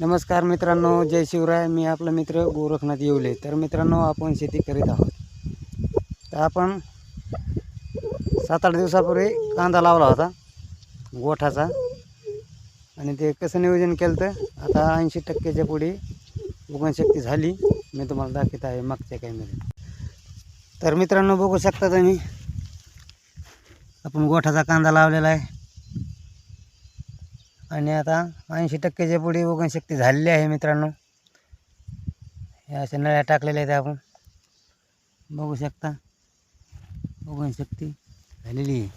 नमस्कार मित्रांनो, जय शिवराय. मी आपला मित्र गोरखनाथ येवले. तर मित्रांनो, आपण शेती करीत आहोत. तर आपण 7-8 दिवसापूर्वी कांदा लावला होता गोठाचा, आणि ते कसं नियोजन केलं तर आता 80%च्या पुढे उगवणशक्ती झाली. मी तुम्हाला दाखवत आहे मागच्या कॅमेऱ्यात. तर मित्रांनो, बघू शकता तुम्ही, आपण गोठाचा कांदा लावलेला आहे आणि आता 80%च्या पुढे उगवणशक्ती झालेली आहे. मित्रांनो, या अशा नळ्या टाकलेल्या आहेत. आपण बघू शकता उगवणशक्ती झालेली आहे.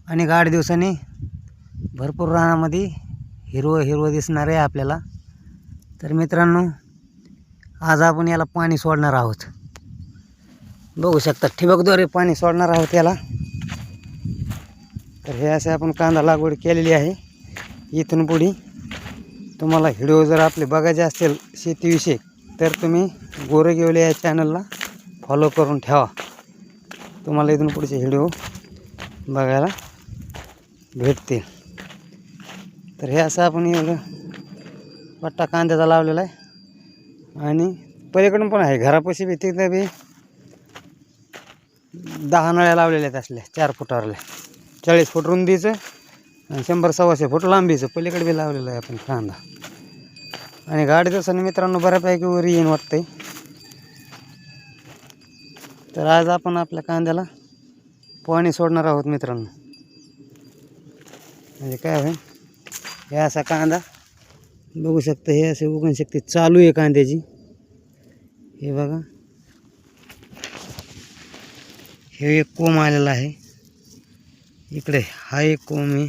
आणि 8 दिवसांनी भरपूर रानामध्ये हिरवं दिसणार आहे आपल्याला. तर मित्रांनो, आज आपण याला पाणी सोडणार आहोत. बघू शकता, ठिबकद्वारे पाणी सोडणार आहोत याला. तर हे असे आपण कांदा लागवड केलेली आहे. इथून पुढे तुम्हाला व्हिडिओ जर आपले बघायचे असतील शेतीविषयी, तर तुम्ही गोरख येवले या चॅनलला फॉलो करून ठेवा. तुम्हाला इथून पुढचे व्हिडिओ बघायला भेटतील. तर हे असं आपण एवढं पट्टा कांद्याचा लावलेला आहे. आणि पलीकडून पण आहे, घरापाशी बी तिथं बी 10 नळ्या लावलेल्या आहेत असल्या 4 फुटावरल्या. 40 फूट रुंदीचं आणि 100-125 फूट लांबीचं पलीकडे बी लावलेलं आहे आपण कांदा. आणि 8 दिवसांनी मित्रांनो बऱ्यापैकी वर येईन वाटतंय. तर आज आपण आपल्या कांद्याला पाणी सोडणार आहोत मित्रांनो. म्हणजे काय आहे, हे असा कांदा बघू शकता. हे असे उगवणशक्ती चालू आहे कांद्याची. हे बघा, हे एक कोंब आलेला आहे. इकडे हा एक कोंब आहे,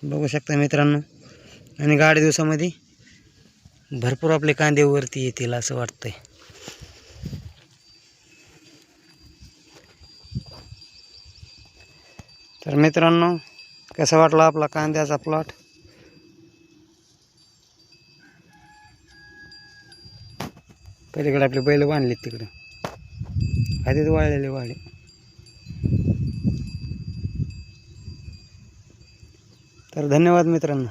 बघू शकता मित्रांनो. आणि 8 दिवसामध्ये भरपूर आपले कांदे वरती येतील असं वाटतंय. तर मित्रांनो, कसा वाटला आपला कांद्याचा प्लॉट? पलीकडे आपले बैल बांधलेत, तिकडे आधीच वाळलेले वाळे. तर धन्यवाद मित्रांनो.